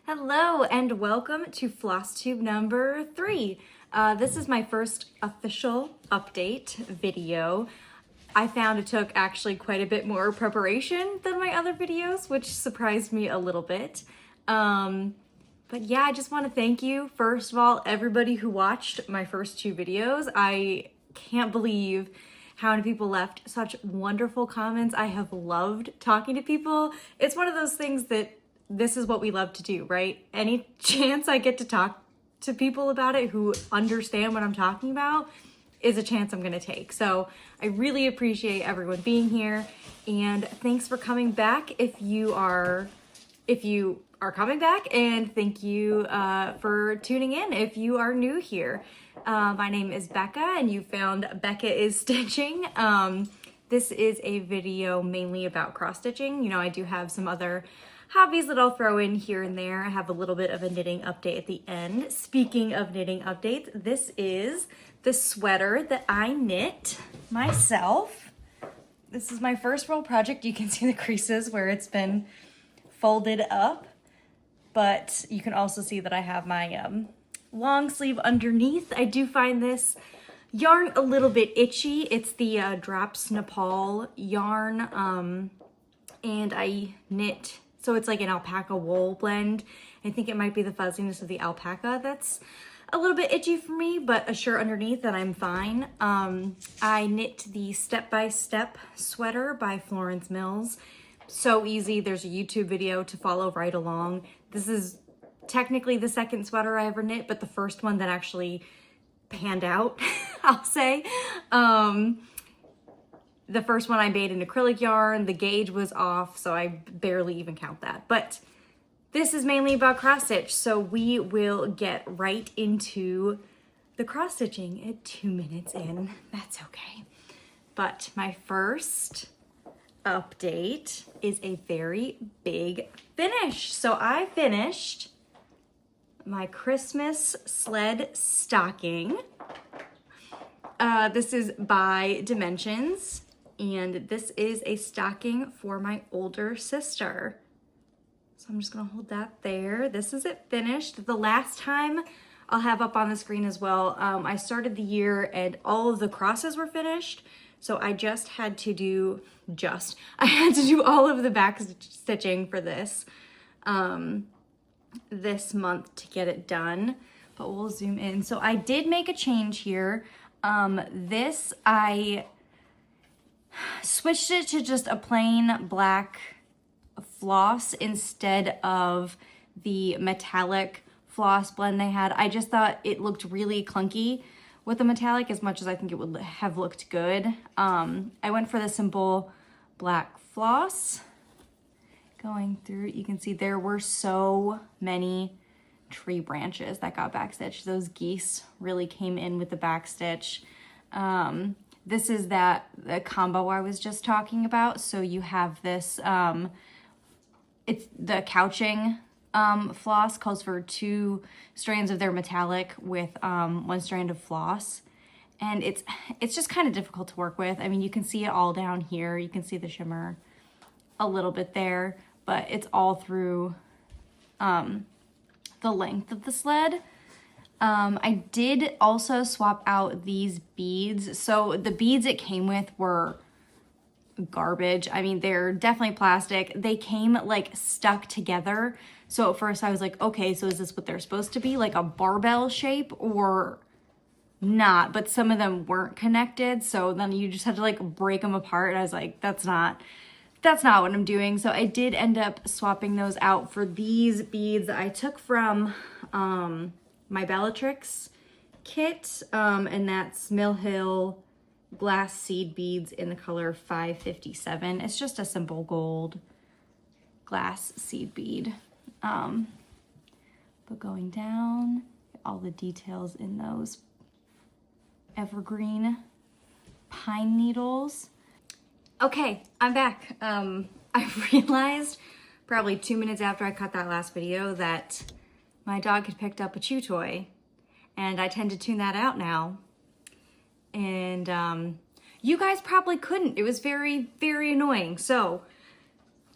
Hello and welcome to FlossTube number 3. This is my first official update video. I found it took actually quite a bit more preparation than my other videos, which surprised me a little bit. But yeah, I just want to thank you, first of all, everybody who watched my first 2 videos. I can't believe how many people left such wonderful comments. I have loved talking to people. It's one of those things that this is what we love to do, right? Any chance I get to talk to people about it who understand what I'm talking about is a chance I'm gonna take. So I really appreciate everyone being here, and thanks for coming back if you are coming back, and thank you for tuning in if you are new here. My name is Becca, and you found Becca is Stitching. This is a video mainly about cross stitching. You know, I do have some other hobbies that I'll throw in here and there. I have a little bit of a knitting update at the end. Speaking of knitting updates, this is the sweater that I knit myself. This is my first roll project. You can see the creases where it's been folded up, but you can also see that I have my long sleeve underneath. I do find this yarn a little bit itchy. It's the Drops Nepal yarn, and I knit, so it's like an alpaca wool blend. I think it might be the fuzziness of the alpaca that's a little bit itchy for me, but assure underneath that I'm fine. I knit the Step by Step sweater by Florence Mills. So easy. There's a YouTube video to follow right along. This is technically the second sweater I ever knit, but the first one that actually panned out, I'll say. The first one I made in acrylic yarn, the gauge was off, so I barely even count that. But this is mainly about cross stitch, so we will get right into the cross stitching at 2 minutes in. That's okay. But my first update is a very big finish. So I finished my Christmas sled stocking. This is by Dimensions, and this is a stocking for my older sister. So I'm just gonna hold that there. This is it finished. The last time, I'll have up on the screen as well, I started the year and all of the crosses were finished. So I just had to do, I had to do all of the back stitching for this, this month to get it done, but we'll zoom in. So I did make a change here. This, I switched it to just a plain black floss instead of the metallic floss blend they had. I just thought it looked really clunky with the metallic as much as I think it would have looked good. I went for the simple black floss. Going through, you can see there were so many tree branches that got backstitched. Those geese really came in with the backstitch. This is the combo I was just talking about. So you have this, it's the couching floss calls for 2 strands of their metallic with 1 strand of floss. And it's just kind of difficult to work with. I mean, you can see it all down here. You can see the shimmer a little bit there, but it's all through the length of the sled. I did also swap out these beads. So the beads it came with were garbage. I mean, they're definitely plastic. They came like stuck together. So at first I was like, okay, so is this what they're supposed to be? Like a barbell shape or not? But some of them weren't connected. So then you just had to like break them apart. And I was like, that's not what I'm doing. So I did end up swapping those out for these beads I took from my Bellatrix kit, and that's Mill Hill glass seed beads in the color 557. It's just a simple gold glass seed bead. But going down, all the details in those evergreen pine needles. Okay, I'm back. I realized probably 2 minutes after I cut that last video that my dog had picked up a chew toy, and I tend to tune that out now. And you guys probably couldn't. It was very, very annoying. So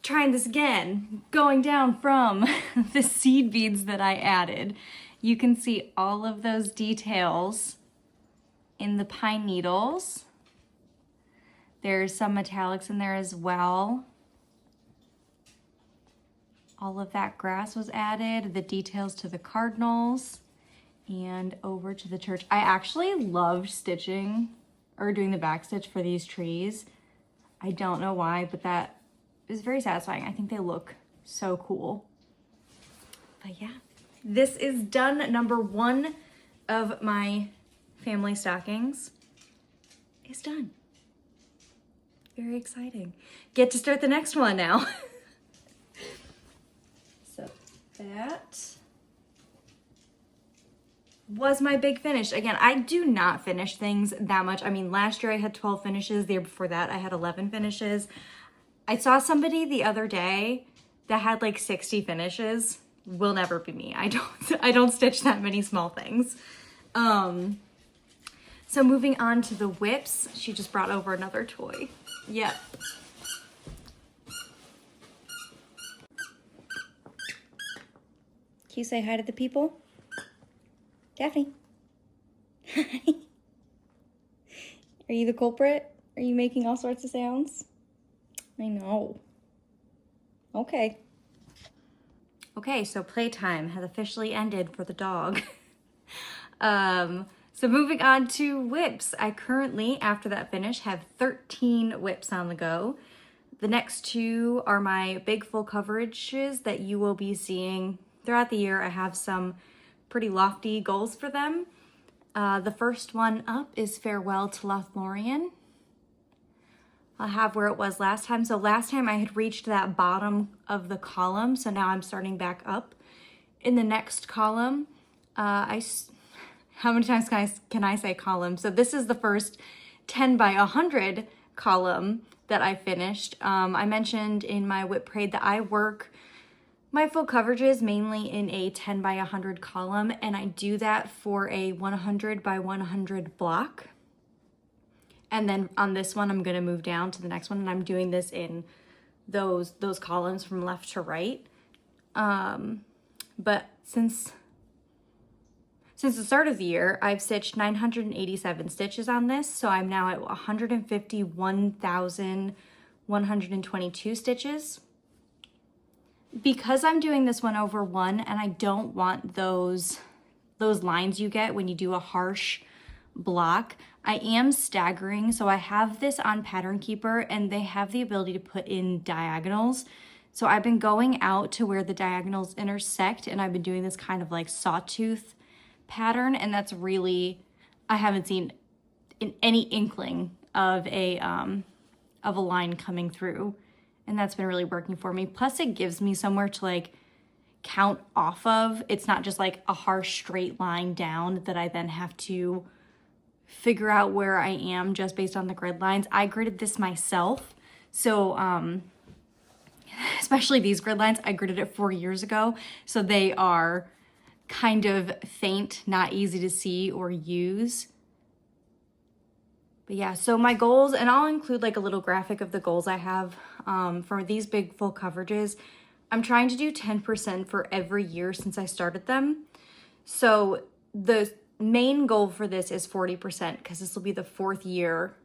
trying this again, going down from the seed beads that I added. You can see all of those details in the pine needles. There's some metallics in there as well. All of that grass was added, the details to the cardinals, and over to the church. I actually loved stitching or doing the back stitch for these trees. I don't know why, but that is very satisfying. I think they look so cool. But yeah, this is done. Number 1 of my family stockings is done. Very exciting. Get to start the next one now. So that was my big finish. Again, I do not finish things that much. I mean, last year I had 12 finishes. The year before that I had 11 finishes. I saw somebody the other day that had like 60 finishes. Will never be me. I don't stitch that many small things. So moving on to the WIPs. She just brought over another toy. Yep. Can you say hi to the people? Daphne. Hi. Are you the culprit? Are you making all sorts of sounds? I know. Okay. Okay, so playtime has officially ended for the dog. So moving on to WIPs. I currently, after that finish, have 13 WIPs on the go. The next 2 are my big full coverages that you will be seeing throughout the year. I have some pretty lofty goals for them. The first one up is Farewell to Lothlorien. I'll have where it was last time. So last time I had reached that bottom of the column. So now I'm starting back up. In the next column, how many times can I say column? So this is the first 10 by 100 column that I finished. I mentioned in my WIP parade that I work my full coverages mainly in a 10 by 100 column, and I do that for a 100 by 100 block. And then on this one, I'm gonna move down to the next one, and I'm doing this in those columns from left to right. But since the start of the year, I've stitched 987 stitches on this, so I'm now at 151,122 stitches. Because I'm doing this 1 over 1, and I don't want those lines you get when you do a harsh block, I am staggering. So I have this on Pattern Keeper, and they have the ability to put in diagonals. So I've been going out to where the diagonals intersect, and I've been doing this kind of like sawtooth pattern, and that's really, I haven't seen any inkling of a line coming through, and that's been really working for me. Plus it gives me somewhere to like count off of. It's not just like a harsh straight line down that I then have to figure out where I am just based on the grid lines. I gridded this myself, so especially these grid lines, I gridded it 4 years ago, so they are kind of faint, not easy to see or use. But yeah, so my goals, and I'll include like a little graphic of the goals I have for these big full coverages. I'm trying to do 10% for every year since I started them. So the main goal for this is 40% because this will be the 4th year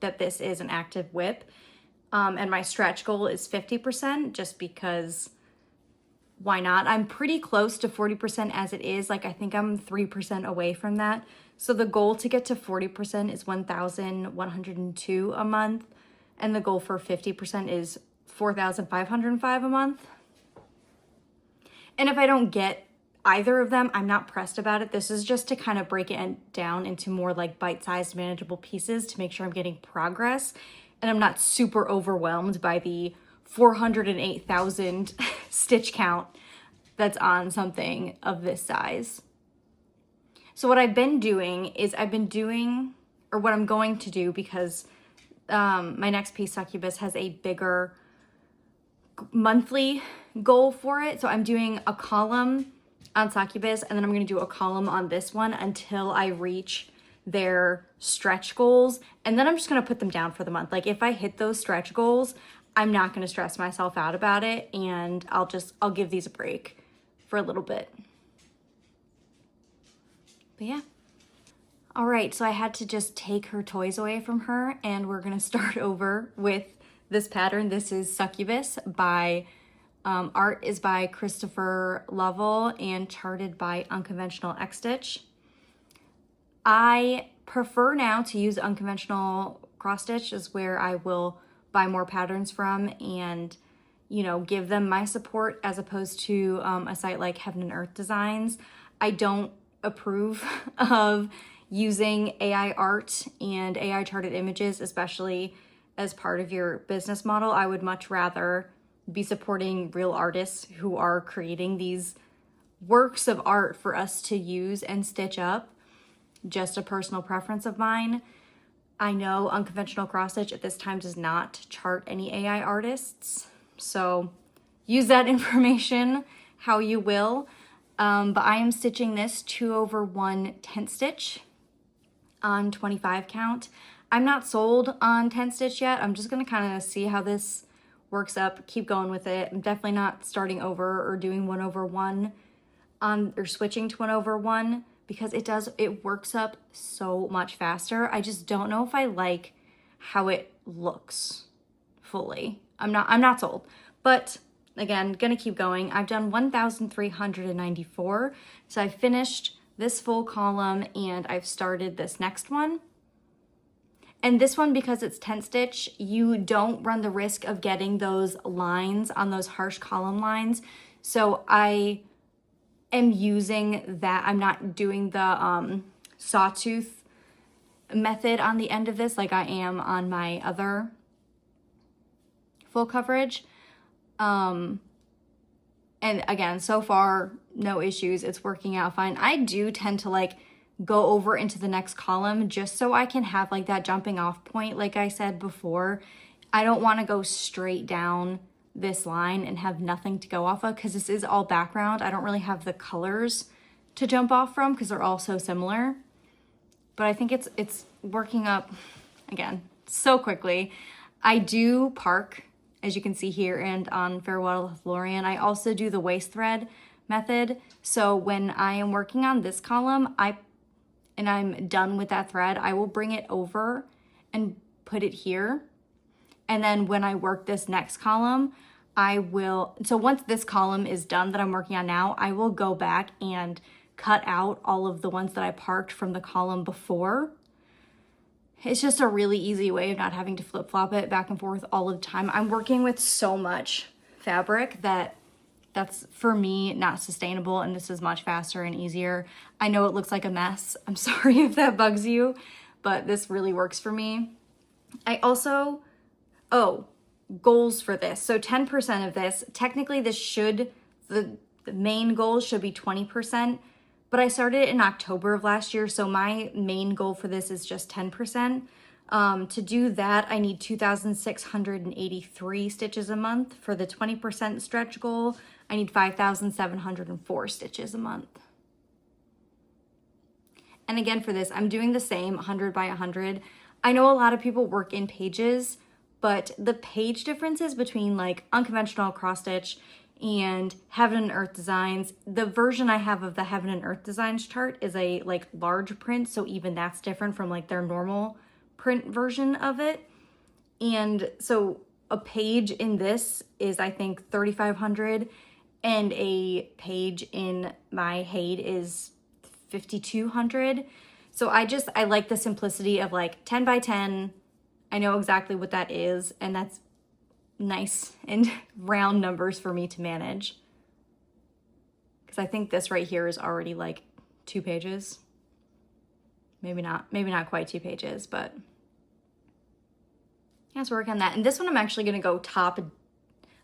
that this is an active WIP. And my stretch goal is 50% just because why not? I'm pretty close to 40% as it is. Like I think I'm 3% away from that. So the goal to get to 40% is 1,102 a month. And the goal for 50% is 4,505 a month. And if I don't get either of them, I'm not pressed about it. This is just to kind of break it down into more like bite-sized manageable pieces to make sure I'm getting progress. And I'm not super overwhelmed by the 408,000 stitch count that's on something of this size. So what I've been doing is what I'm going to do, because my next piece, Succubus, has a bigger monthly goal for it. So I'm doing a column on Succubus, and then I'm going to do a column on this one until I reach their stretch goals. And then I'm just going to put them down for the month. Like if I hit those stretch goals, I'm not going to stress myself out about it, and I'll give these a break for a little bit. But yeah. All right, so I had to just take her toys away from her, and we're gonna start over with this pattern. This is Succubus by, art is by Christopher Lovell and charted by Unconventional X Stitch. I prefer now to use Unconventional Cross Stitch, is where I will buy more patterns from and, you know, give them my support, as opposed to a site like Heaven and Earth Designs. I don't approve of using AI art and AI charted images, especially as part of your business model. I would much rather be supporting real artists who are creating these works of art for us to use and stitch up. Just a personal preference of mine. I know Unconventional Cross Stitch at this time does not chart any AI artists, so use that information how you will. But I am stitching this 2/1 tent stitch on 25 count. I'm not sold on tent stitch yet. I'm just gonna kind of see how this works up, keep going with it. I'm definitely not starting over or doing 1/1 or switching to 1/1, because it works up so much faster. I just don't know if I like how it looks fully. I'm not sold, but again, gonna keep going. I've done 1,394, so I finished this full column and I've started this next one. And this one, because it's tent stitch, you don't run the risk of getting those lines on those harsh column lines. So I am using that. I'm not doing the sawtooth method on the end of this like I am on my other full coverage. And again, so far, no issues. It's working out fine. I do tend to like go over into the next column just so I can have like that jumping off point. Like I said before, I don't want to go straight down this line and have nothing to go off of, because this is all background. I don't really have the colors to jump off from because they're all so similar. But I think it's working up, again, so quickly. I do park, as you can see here, and on Farewell to Lorian. I also do the waist thread method. So when I am working on this column, and I'm done with that thread, I will bring it over and put it here. And then when I work this next column, so once this column is done that I'm working on now, I will go back and cut out all of the ones that I parked from the column before. It's just a really easy way of not having to flip-flop it back and forth all of the time. I'm working with so much fabric that's, for me, not sustainable, and this is much faster and easier. I know it looks like a mess. I'm sorry if that bugs you, but this really works for me. I also, goals for this. So 10% of this, technically the main goal should be 20%, but I started it in October of last year, so my main goal for this is just 10%. To do that, I need 2,683 stitches a month. For the 20% stretch goal, I need 5,704 stitches a month. And again, for this, I'm doing the same 100 by 100. I know a lot of people work in pages, but the page differences between like Unconventional Cross Stitch and Heaven and Earth Designs, the version I have of the Heaven and Earth Designs chart is a like large print, so even that's different from like their normal print version of it. And so a page in this is, I think, 3,500, and a page in my Hade is 5,200. So I like the simplicity of like 10 by 10. I know exactly what that is, and that's nice and round numbers for me to manage. Because I think this right here is already like 2 pages. Maybe not quite 2 pages, but yeah, so work on that. And this one I'm actually gonna go top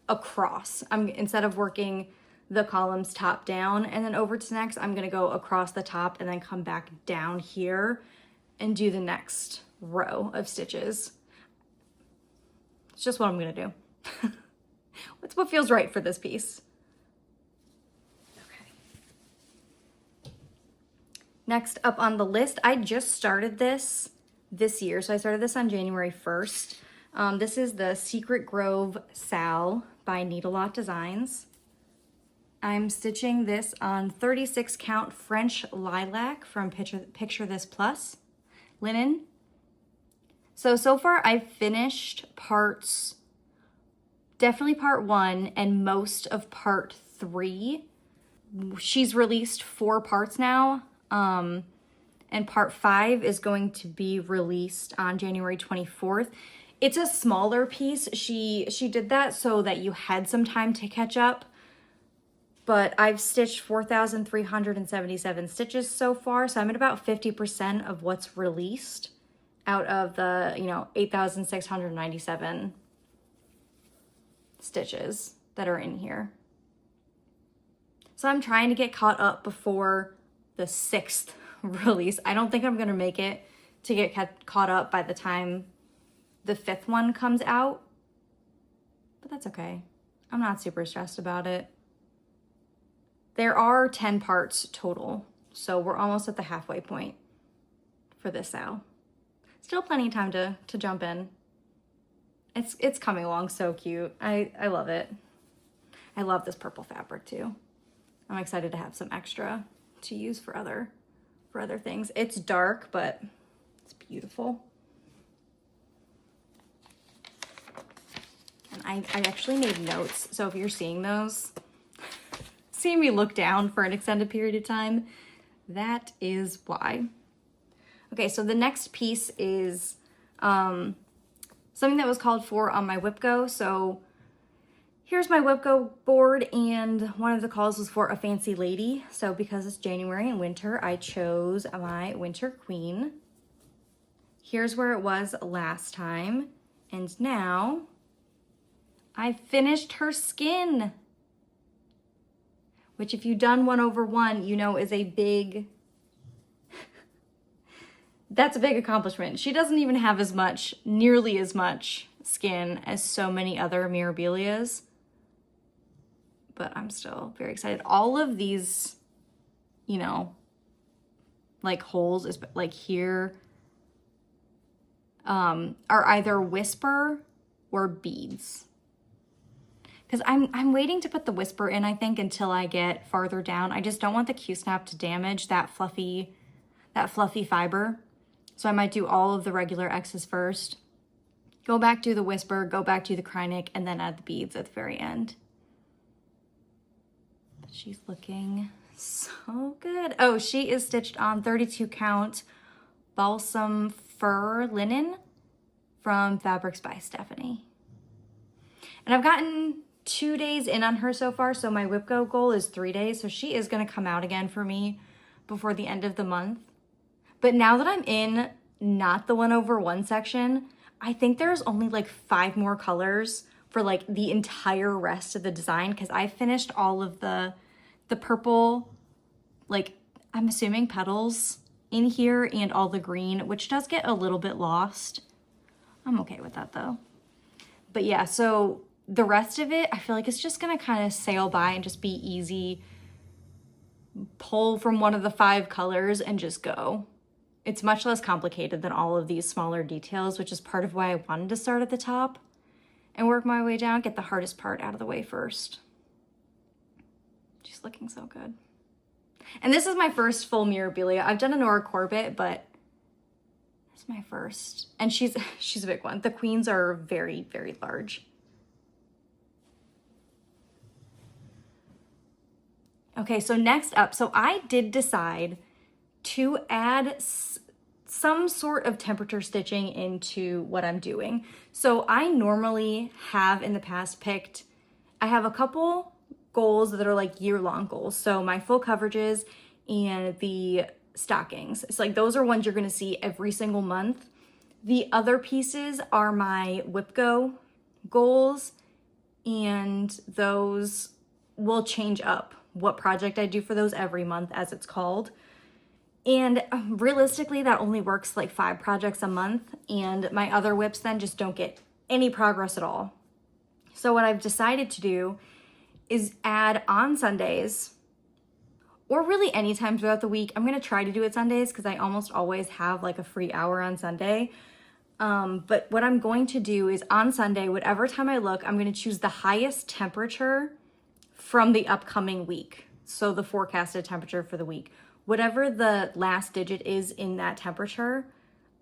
across. Instead of working the columns top down and then over to the next, I'm gonna go across the top and then come back down here and do the next row of stitches. It's just what I'm gonna do. It's what feels right for this piece. Okay. Next up on the list, I just started this year. So I started this on January 1st. This is the Secret Grove Sal by Needle Lot Designs. I'm stitching this on 36 count French lilac from Picture This Plus linen. So far I've finished parts, definitely part 1 and most of part 3. She's released 4 parts now, and part 5 is going to be released on January 24th. It's a smaller piece. She did that so that you had some time to catch up. But I've stitched 4,377 stitches so far, so I'm at about 50% of what's released out of the, 8,697 stitches that are in here. So I'm trying to get caught up before the 6th release. I don't think I'm gonna make it to get caught up by the time the 5th one comes out, but that's okay. I'm not super stressed about it. There are 10 parts total, so we're almost at the halfway point for this sale. Still plenty of time to jump in. It's coming along so cute. I love it. I love this purple fabric too. I'm excited to have some extra to use for other things. It's dark, but it's beautiful. And I actually made notes, so if you're seeing those, seeing me look down for an extended period of time, that is why. Okay, so the next piece is something that was called for on my WIP Go. So here's my WIP Go board, and one of the calls was for a fancy lady. So because it's January and winter, I chose my Winter Queen. Here's where it was last time, and now I finished her skin, which if you've done 1/1, you know is a big, that's a big accomplishment. She doesn't even have nearly as much skin as so many other Mirabilias, but I'm still very excited. All of these, like holes, is like here, are either Whisper or beads. Because I'm waiting to put the Whisper in, I think, until I get farther down. I just don't want the Q-snap to damage that fluffy fiber. So I might do all of the regular X's first, go back to the Whisper, go back to the Krynic, and then add the beads at the very end. But she's looking so good. Oh, she is stitched on 32 count Balsam Fur linen from Fabrics by Stephanie. And I've gotten 2 days in on her so far, so my WIP Go goal is 3 days, so she is going to come out again for me before the end of the month. But now that I'm in not the 1/1 section, I think there's only like 5 more colors for like the entire rest of the design, because I finished all of the purple, like I'm assuming petals in here, and all the green, which does get a little bit lost. I'm okay with that though. But yeah, so the rest of it, I feel like it's just gonna kind of sail by and just be easy. Pull from one of the 5 colors and just go. It's much less complicated than all of these smaller details, which is part of why I wanted to start at the top and work my way down, get the hardest part out of the way first. She's looking so good. And this is my first full Mirabilia. I've done a Nora Corbett, but this is my first. And she's a big one. The queens are very, very large. Okay, so next up, so I did decide to add some sort of temperature stitching into what I'm doing. So I normally have in the past I have a couple goals that are like year-long goals. So my full coverages and the stockings. It's like those are ones you're gonna see every single month. The other pieces are my WIP Go goals, and those will change up what project I do for those every month as it's called. And realistically, that only works like 5 projects a month, and my other WIPs then just don't get any progress at all. So what I've decided to do is add on Sundays, or really anytime throughout the week. I'm gonna try to do it Sundays because I almost always have like a free hour on Sunday. But what I'm going to do is on Sunday, whatever time I look, I'm going to choose the highest temperature from the upcoming week. So the forecasted temperature for the week. Whatever the last digit is in that temperature,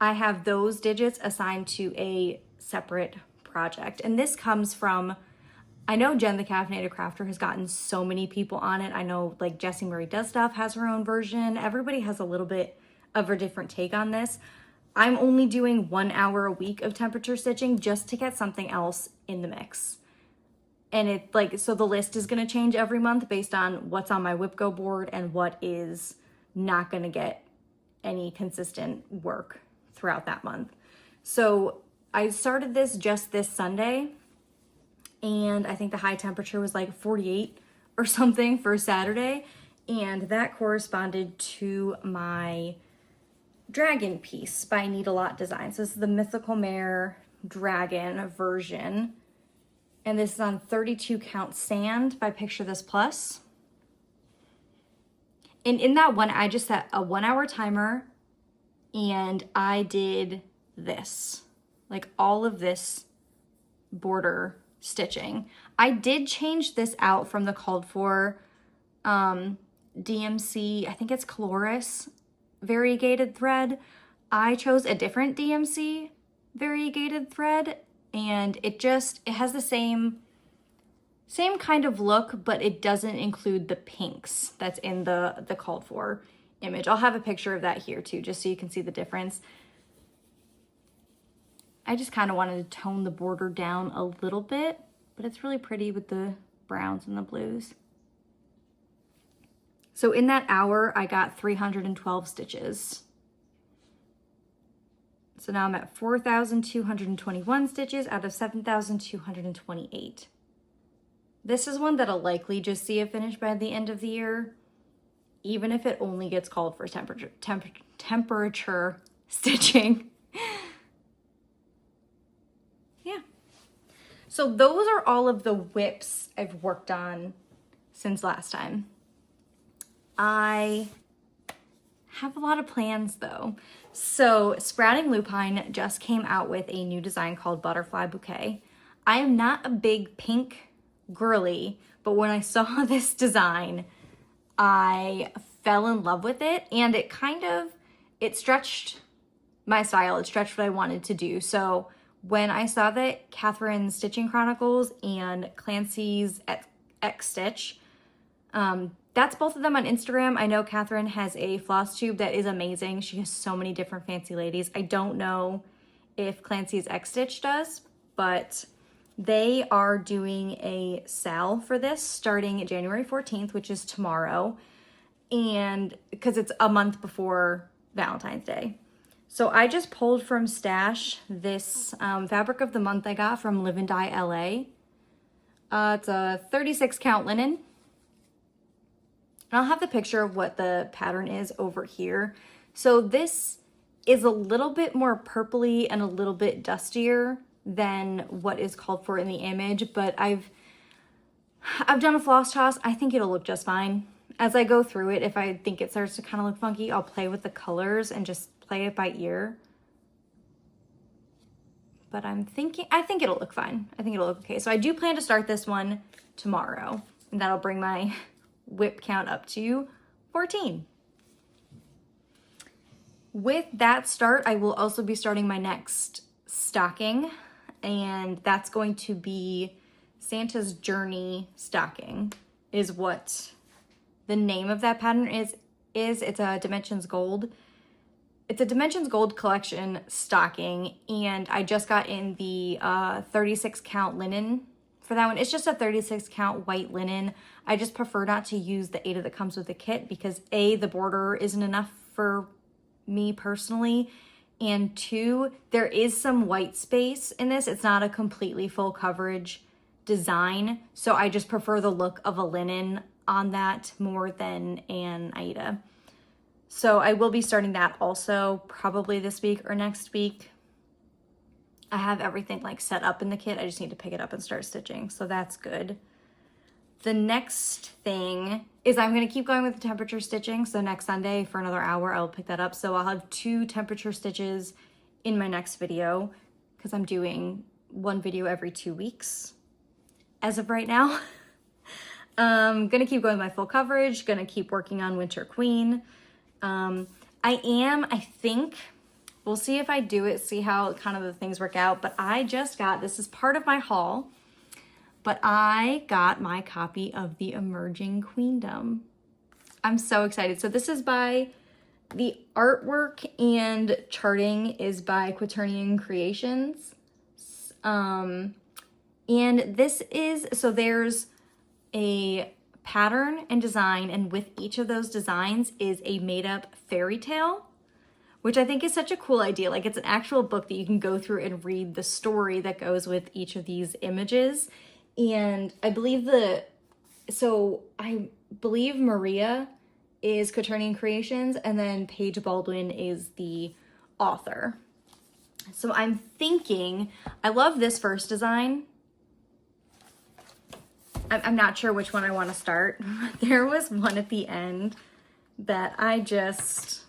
I have those digits assigned to a separate project. And this comes from, I know Jen the Caffeinated Crafter has gotten so many people on it. I know like Jessie Marie Does Stuff has her own version. Everybody has a little bit of a different take on this. I'm only doing 1 hour a week of temperature stitching just to get something else in the mix. And it like, so the list is going to change every month based on what's on my WIP Go board and what is not going to get any consistent work throughout that month. So I started this just this Sunday, and I think the high temperature was like 48 or something for Saturday. And that corresponded to my dragon piece by Need a Lot Designs. So this is the Mythical Mare Dragon version. And this is on 32 count sand by Picture This Plus. And in that one, I just set a 1 hour timer and I did this, like all of this border stitching. I did change this out from the called for DMC, I think it's Coloris variegated thread. I chose a different DMC variegated thread, and it has the same kind of look, but it doesn't include the pinks that's in the called for image. I'll have a picture of that here too, just so you can see the difference. I just kind of wanted to tone the border down a little bit, but it's really pretty with the browns and the blues. So in that hour, I got 312 stitches. So now I'm at 4,221 stitches out of 7,228. This is one that I'll likely just see it finished by the end of the year, even if it only gets called for temperature stitching. Yeah. So those are all of the WIPs I've worked on since last time. I have a lot of plans though. So Sprouting Lupine just came out with a new design called Butterfly Bouquet. I am not a big pink girly, but when I saw this design, I fell in love with it, and it stretched my style. It stretched what I wanted to do. So when I saw that Catherine's Stitching Chronicles and Clancy's X Stitch, that's both of them on Instagram. I know Catherine has a FlossTube that is amazing. She has so many different fancy ladies. I don't know if Clancy's X Stitch does, but they are doing a sale for this starting January 14th, which is tomorrow, and because it's a month before Valentine's Day. So I just pulled from Stash this fabric of the month I got from Live and Dye LA. It's a 36 count linen. And I'll have the picture of what the pattern is over here. So this is a little bit more purpley and a little bit dustier than what is called for in the image, but I've done a floss toss. I think it'll look just fine. As I go through it, if I think it starts to kind of look funky, I'll play with the colors and just play it by ear. But I think it'll look fine. I think it'll look okay. So I do plan to start this one tomorrow, and that'll bring my WIP count up to 14. With that start, I will also be starting my next stocking, and that's going to be Santa's Journey stocking is what the name of that pattern is. It's a Dimensions Gold. It's a Dimensions Gold collection stocking, and I just got in the 36 count linen for that one. It's just a 36 count white linen. I just prefer not to use the Aida that comes with the kit because A, the border isn't enough for me personally, and 2, there is some white space in this. It's not a completely full coverage design, so I just prefer the look of a linen on that more than an Aida. So I will be starting that also probably this week or next week. I have everything like set up in the kit. I just need to pick it up and start stitching, so that's good. The next thing is I'm going to keep going with the temperature stitching. So next Sunday for another hour, I'll pick that up. So I'll have 2 temperature stitches in my next video because I'm doing one video every 2 weeks as of right now. Gonna keep going with my full coverage, gonna keep working on Winter Queen. I think, we'll see if I do it, see how kind of the things work out, but I just got, this is part of my haul, but I got my copy of The Emerging Queendom. I'm so excited. So this is by, the artwork and charting is by Quaternion Creations. And this is, so there's a pattern and design, and with each of those designs is a made up fairy tale, which I think is such a cool idea. Like, it's an actual book that you can go through and read the story that goes with each of these images. And I believe Maria is Quaternion Creations, and then Paige Baldwin is the author. So I'm thinking, I love this first design. I'm not sure which one I want to start. There was one at the end that I just,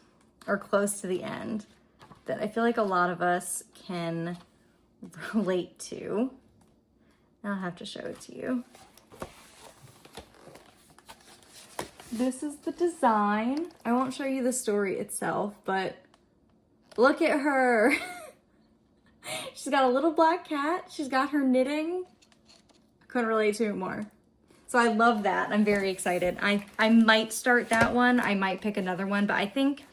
or close to the end, that I feel like a lot of us can relate to. I'll have to show it to you. This is the design. I won't show you the story itself, but look at her. She's got a little black cat. She's got her knitting. I couldn't relate to it more. So I love that. I'm very excited. I might start that one. I might pick another one, but I think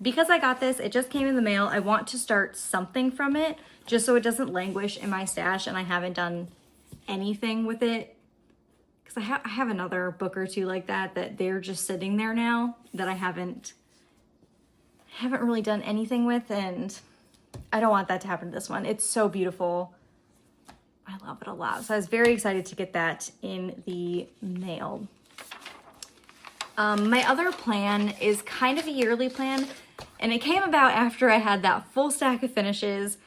because I got this, it just came in the mail. I want to start something from it just so it doesn't languish in my stash and I haven't done anything with it. Because I have another book or two like that they're just sitting there now that I haven't really done anything with, and I don't want that to happen to this one. It's so beautiful. I love it a lot. So I was very excited to get that in the mail. My other plan is kind of a yearly plan, and it came about after I had that full stack of finishes.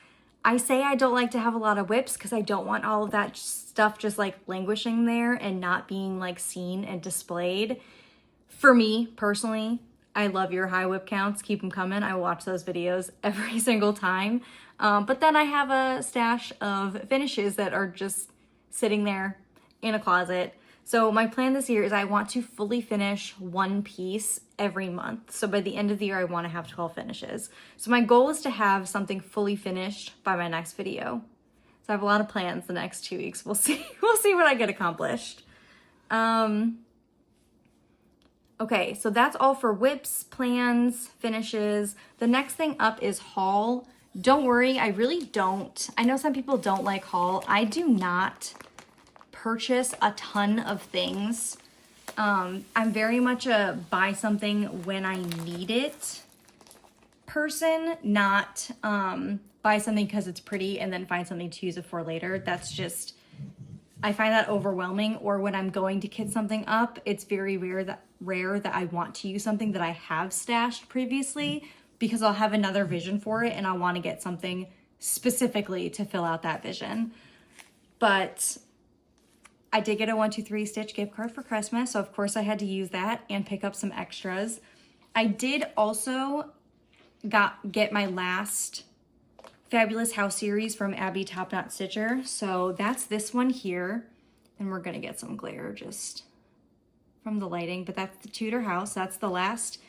I say I don't like to have a lot of WIPs because I don't want all of that stuff just like languishing there and not being like seen and displayed. For me personally, I love your high WIP counts. Keep them coming. I watch those videos every single time. But then I have a stash of finishes that are just sitting there in a closet. So my plan this year is I want to fully finish one piece every month. So by the end of the year, I want to have 12 finishes. So my goal is to have something fully finished by my next video. So I have a lot of plans the next 2 weeks. We'll see. We'll see what I get accomplished. Okay, so that's all for WIPs, plans, finishes. The next thing up is haul. Don't worry, I really don't. I know some people don't like haul. I do not purchase a ton of things. I'm very much a buy something when I need it person, not buy something because it's pretty and then find something to use it for later. That's just, I find that overwhelming. Or when I'm going to kit something up, it's very rare that I want to use something that I have stashed previously, because I'll have another vision for it and I'll want to get something specifically to fill out that vision. But I did get a 123 Stitch gift card for Christmas, so of course I had to use that and pick up some extras. I did also get my last Fabulous House series from Abby Top Knot Stitcher, so that's this one here, and we're gonna get some glare just from the lighting, but that's the Tudor House. That's the last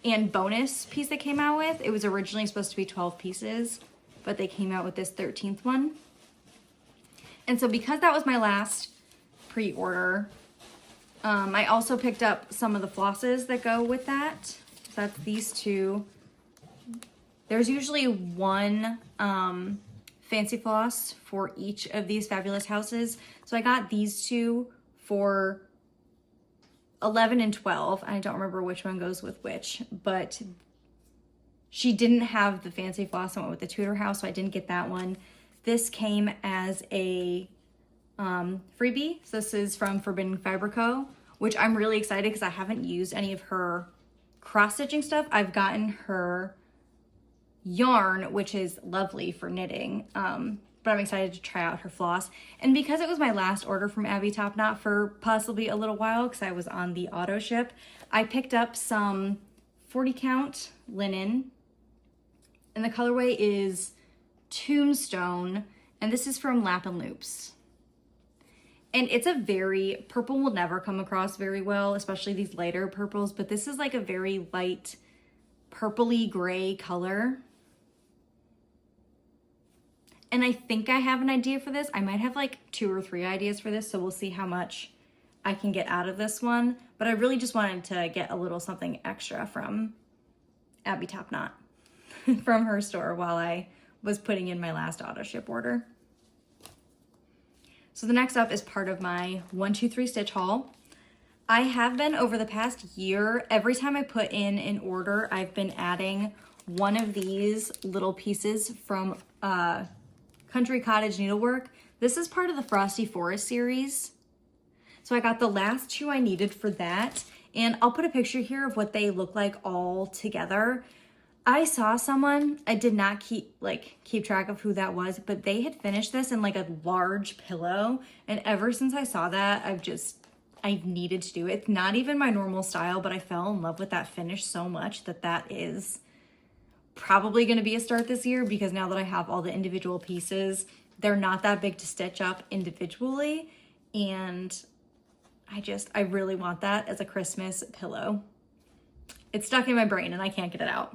and bonus piece they came out with. It was originally supposed to be 12 pieces, but they came out with this 13th one. And so because that was my last pre-order, I also picked up some of the flosses that go with that. So that's these two. There's usually one fancy floss for each of these Fabulous Houses. So I got these two for 11 and 12. I don't remember which one goes with which, but she didn't have the fancy floss. I went with the Tudor House, so I didn't get that one. This came as a freebie. So this is from Forbidden Fiber Co., which I'm really excited because I haven't used any of her cross-stitching stuff. I've gotten her yarn, which is lovely for knitting, but I'm excited to try out her floss. And because it was my last order from Abby Top Knot for possibly a little while, because I was on the auto ship, I picked up some 40 count linen, and the colorway is Tombstone, and this is from Lap and Loops. And it's a very, purple will never come across very well, especially these lighter purples, but this is like a very light purpley gray color. And I think I have an idea for this. I might have like 2 or 3 ideas for this, so we'll see how much I can get out of this one. But I really just wanted to get a little something extra from Abby Topknot from her store while I was putting in my last auto ship order. So the next up is part of my 1, 2, 3 stitch haul. I have been, over the past year, every time I put in an order, I've been adding one of these little pieces from Country Cottage Needlework. This is part of the Frosty Forest series. So I got the last 2 I needed for that, and I'll put a picture here of what they look like all together. I saw someone, I did not keep track of who that was, but they had finished this in like a large pillow, and ever since I saw that, I've needed to do it. It's not even my normal style, but I fell in love with that finish so much that is probably going to be a start this year, because now that I have all the individual pieces, they're not that big to stitch up individually, and I really want that as a Christmas pillow. It's stuck in my brain and I can't get it out.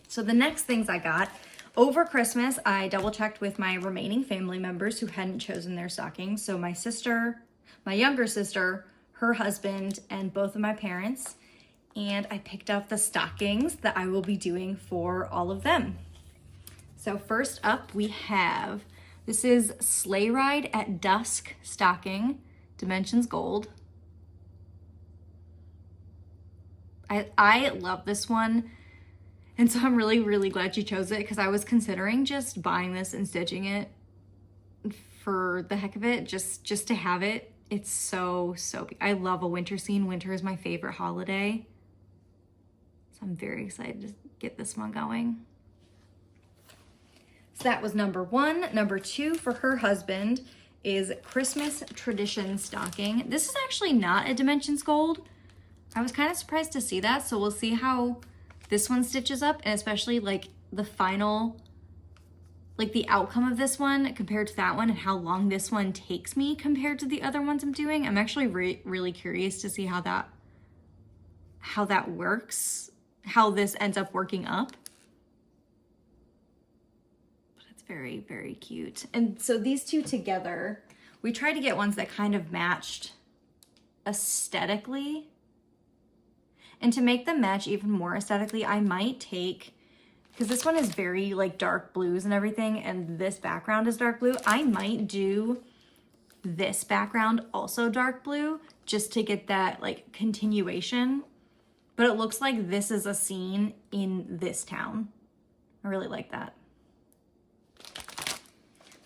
So the next things I got, over Christmas, I double checked with my remaining family members who hadn't chosen their stockings. So my sister, my younger sister, her husband, and both of my parents. And I picked up the stockings that I will be doing for all of them. So first up we have, this is Sleigh Ride at Dusk stocking, Dimensions Gold. I love this one. And so I'm really, really glad you chose it, because I was considering just buying this and stitching it for the heck of it, just to have it. It's so I love a winter scene. Winter is my favorite holiday. So I'm very excited to get this one going. So that was number 1. Number 2 for her husband is Christmas Tradition stocking. This is actually not a Dimensions Gold. I was kind of surprised to see that, so we'll see how this one stitches up, and especially like the final, like the outcome of this one compared to that one, and how long this one takes me compared to the other ones I'm doing. I'm actually really curious to see how that works, how this ends up working up. But it's very, very cute. And so these 2 together, we tried to get ones that kind of matched aesthetically. And to make them match even more aesthetically, I might take, because this one is very like dark blues and everything, and this background is dark blue, I might do this background also dark blue, just to get that like continuation. But it looks like this is a scene in this town. I really like that.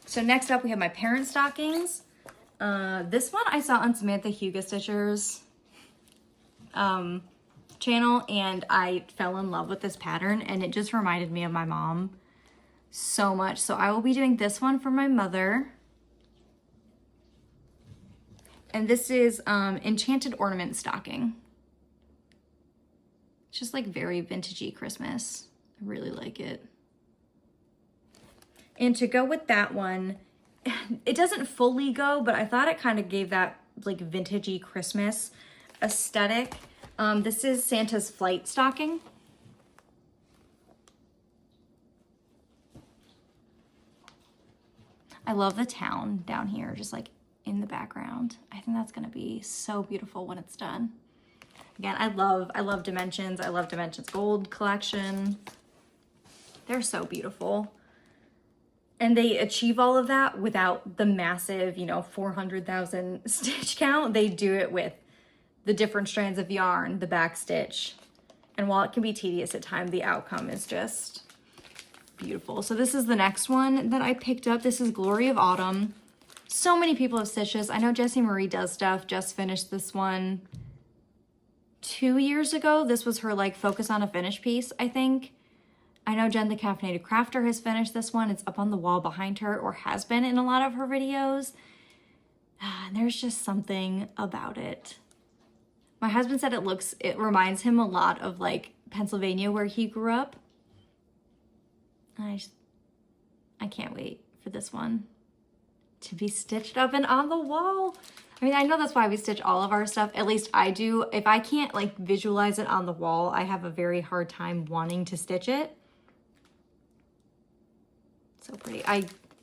So next up we have my parent stockings. This one I saw on Samantha Huga Stitcher's channel, and I fell in love with this pattern, and it just reminded me of my mom so much. So I will be doing this one for my mother. And this is Enchanted Ornament stocking. It's just like very vintagey Christmas. I really like it. And to go with that one, it doesn't fully go, but I thought it kind of gave that like vintagey Christmas aesthetic. This is Santa's Flight stocking. I love the town down here, just like in the background. I think that's gonna be so beautiful when it's done. Again, I love Dimensions. I love Dimensions Gold collection. They're so beautiful. And they achieve all of that without the massive, 400,000 stitch count. They do it with the different strands of yarn, the back stitch. And while it can be tedious at times, the outcome is just beautiful. So this is the next one that I picked up. This is Glory of Autumn. So many people have stitched this. I know Jessie Marie Does Stuff just finished this one 2 years ago. This was her like focus on a finish piece, I think. I know Jen the Caffeinated Crafter has finished this one. It's up on the wall behind her, or has been in a lot of her videos. And there's just something about it. My husband said it reminds him a lot of like Pennsylvania where he grew up. I can't wait for this one to be stitched up and on the wall. I mean, I know that's why we stitch all of our stuff. At least I do. If I can't like visualize it on the wall, I have a very hard time wanting to stitch it. So pretty.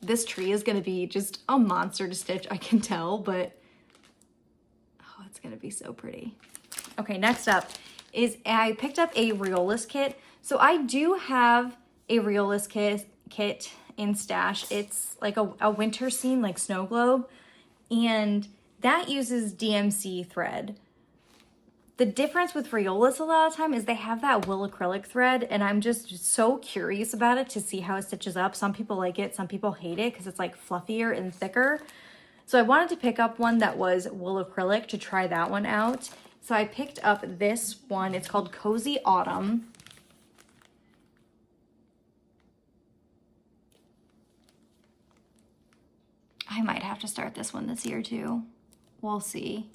This tree is gonna be just a monster to stitch, I can tell, but oh, it's gonna be so pretty. Okay, next up is I picked up a Reolist kit. So I do have a Reolist kit in stash. It's like a winter scene, like snow globe, and that uses DMC thread. The difference with Reolist a lot of time is they have that wool acrylic thread, and I'm just so curious about it to see how it stitches up. Some people like it, some people hate it because it's like fluffier and thicker. So I wanted to pick up one that was wool acrylic to try that one out. So I picked up this one. It's called Cozy Autumn. I might have to start this one this year too. We'll see.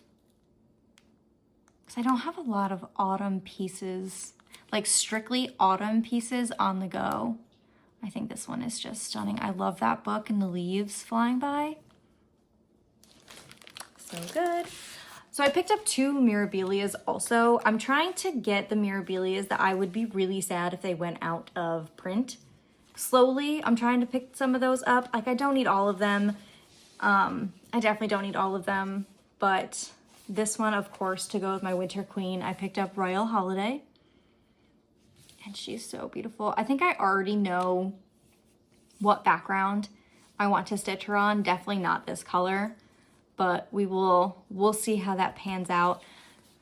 Because I don't have a lot of autumn pieces, like strictly autumn pieces on the go. I think this one is just stunning. I love that book and the leaves flying by. So good. So I picked up 2 Mirabilias also. I'm trying to get the Mirabilias that I would be really sad if they went out of print. Slowly, I'm trying to pick some of those up. Like, I don't need all of them. I definitely don't need all of them, but this one, of course, to go with my Winter Queen, I picked up Royal Holiday, and she's so beautiful. I think I already know what background I want to stitch her on. Definitely not this color, but we'll see how that pans out.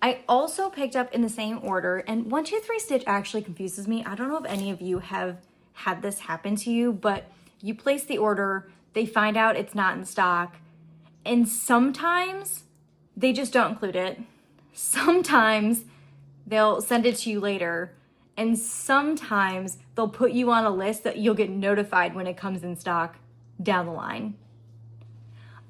I also picked up in the same order, and 1, 2, 3 stitch actually confuses me. I don't know if any of you have had this happen to you, but you place the order, they find out it's not in stock, and sometimes they just don't include it. Sometimes they'll send it to you later, and sometimes they'll put you on a list that you'll get notified when it comes in stock down the line.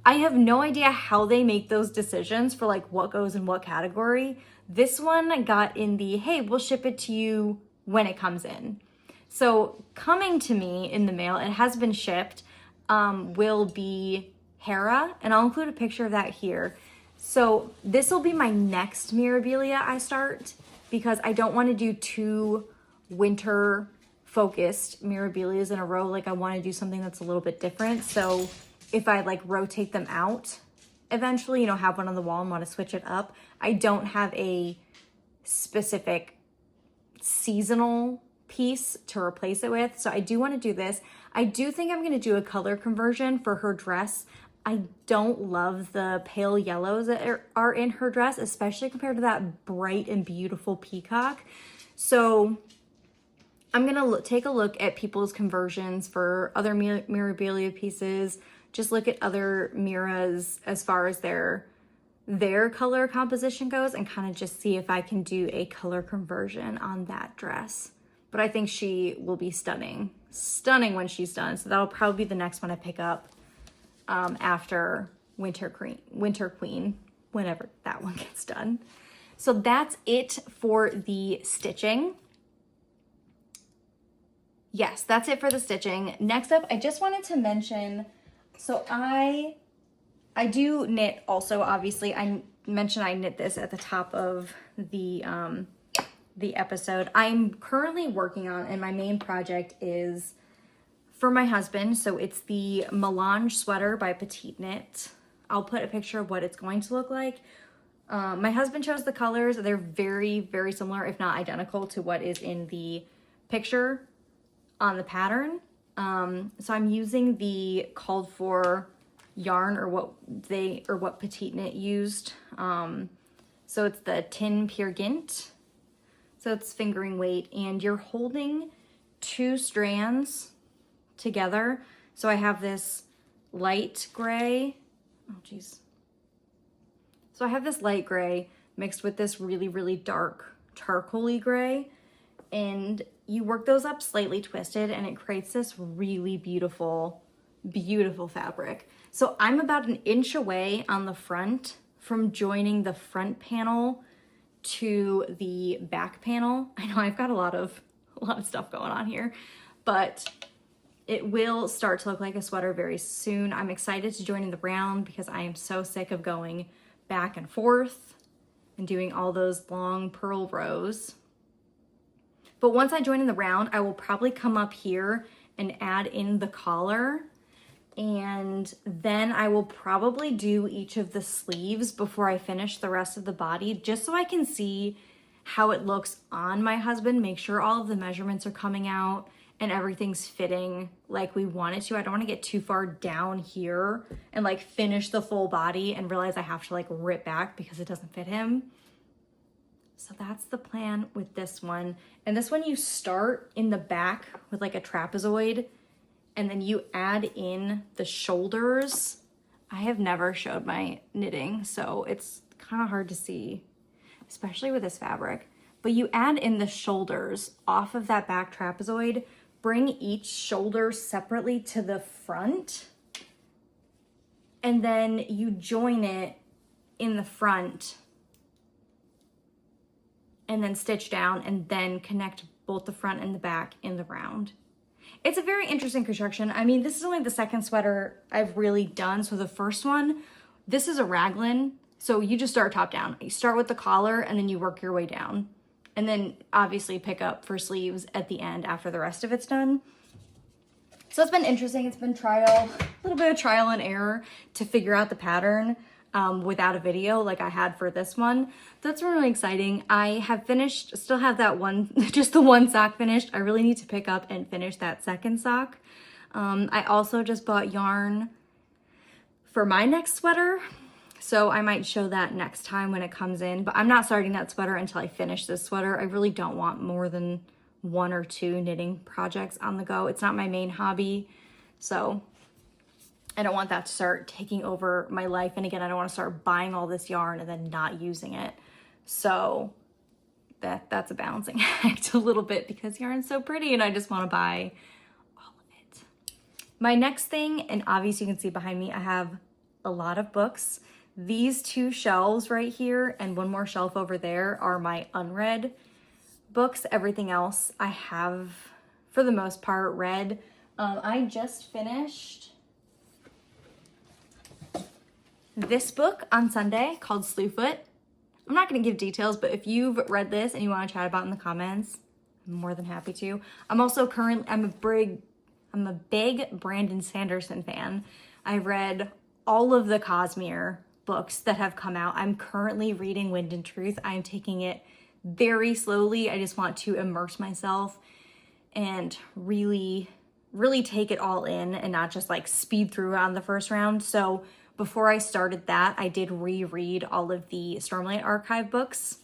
I have no idea how they make those decisions for like what goes in what category. This one got in the, hey, we'll ship it to you when it comes in. So coming to me in the mail, it has been shipped, will be Hera, and I'll include a picture of that here. So this will be my next Mirabilia I start, because I don't want to do 2 winter focused Mirabilias in a row. Like, I want to do something that's a little bit different. So if I like rotate them out eventually, you know, have one on the wall and want to switch it up, I don't have a specific seasonal piece to replace it with. So I do want to do this. I do think I'm going to do a color conversion for her dress. I don't love the pale yellows that are in her dress, especially compared to that bright and beautiful peacock. So I'm going to take a look at people's conversions for other Mirabilia pieces. Just look at other Miras as far as their color composition goes, and kind of just see if I can do a color conversion on that dress. But I think she will be stunning. Stunning when she's done. So that'll probably be the next one I pick up after Winter Queen, whenever that one gets done. So that's it for the stitching. Yes, that's it for the stitching. Next up, I just wanted to mention, so I do knit also, obviously. I mentioned I knit this at the top of the episode. I'm currently working on, and my main project is for my husband. So it's the Melange sweater by Petite Knit. I'll put a picture of what it's going to look like. My husband chose the colors. They're very, very similar, if not identical, to what is in the picture on the pattern. So I'm using the called for yarn, or what Petite Knit used. So it's the Tin Peer Gynt. So it's fingering weight, and you're holding 2 strands together. So I have this light gray. Oh geez. So I have this light gray mixed with this really, really dark charcoaly gray, and you work those up slightly twisted, and it creates this really beautiful, beautiful fabric. So I'm about 1 inch away on the front from joining the front panel to the back panel. I know I've got a lot of stuff going on here, but it will start to look like a sweater very soon. I'm excited to join in the round because I am so sick of going back and forth and doing all those long purl rows. But once I join in the round, I will probably come up here and add in the collar. And then I will probably do each of the sleeves before I finish the rest of the body, just so I can see how it looks on my husband, make sure all of the measurements are coming out and everything's fitting like we want it to. I don't want to get too far down here and like finish the full body and realize I have to like rip back because it doesn't fit him. So that's the plan with this one. And this one you start in the back with like a trapezoid and then you add in the shoulders. I have never showed my knitting, so it's kind of hard to see, especially with this fabric. But you add in the shoulders off of that back trapezoid, bring each shoulder separately to the front, and then you join it in the front and then stitch down and then connect both the front and the back in the round. It's a very interesting construction. I mean, this is only the second sweater I've really done. So the first one, this is a raglan. So you just start top down. You start with the collar and then you work your way down. And then obviously pick up for sleeves at the end after the rest of it's done. So it's been interesting. It's been a little bit of trial and error to figure out the pattern without a video like I had for this one. That's really exciting. I have finished, still have that one, just the one sock finished. I really need to pick up and finish that second sock. I also just bought yarn for my next sweater, so I might show that next time when it comes in, but I'm not starting that sweater until I finish this sweater. I really don't want more than 1 or 2 knitting projects on the go. It's not my main hobby, so I don't want that to start taking over my life. And again, I don't want to start buying all this yarn and then not using it. So that's a balancing act a little bit because yarn's so pretty and I just want to buy all of it. My next thing, and obviously you can see behind me, I have a lot of books. These 2 shelves right here and one more shelf over there are my unread books. Everything else I have, for the most part, read. I just finished this book on Sunday called Slewfoot. I'm not going to give details, but if you've read this and you want to chat about it in the comments, I'm more than happy to. I'm a big Brandon Sanderson fan. I've read all of the Cosmere books that have come out. I'm currently reading Wind and Truth. I'm taking it very slowly. I just want to immerse myself and really, really take it all in and not just like speed through on the first round. So before I started that, I did reread all of the Stormlight Archive books.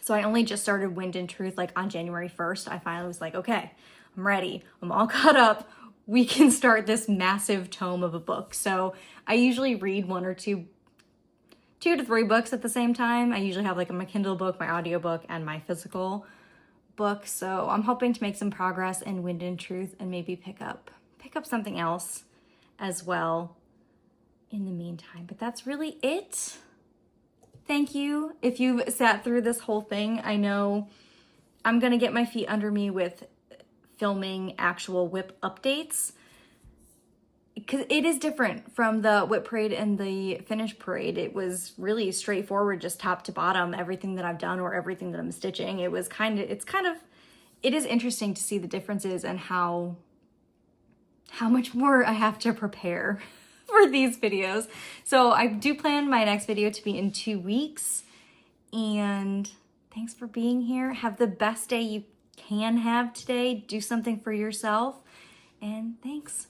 So I only just started Wind and Truth like on January 1st. I finally was like, okay, I'm ready. I'm all caught up. We can start this massive tome of a book. So I usually read 1 or 2 to 3 books at the same time. I usually have like my Kindle book, my audiobook, and my physical book. So I'm hoping to make some progress in Wind and Truth and maybe pick up something else as well in the meantime. But that's really it. Thank you if you've sat through this whole thing. I know I'm gonna get my feet under me with filming actual WIP updates because it is different from the WIP parade and the finish parade. It was really straightforward, just top to bottom, everything that I've done or everything that I'm stitching. It is interesting to see the differences and how much more I have to prepare for these videos. So I do plan my next video to be in 2 weeks, and thanks for being here. Have the best day you can have today. Do something for yourself, and thanks.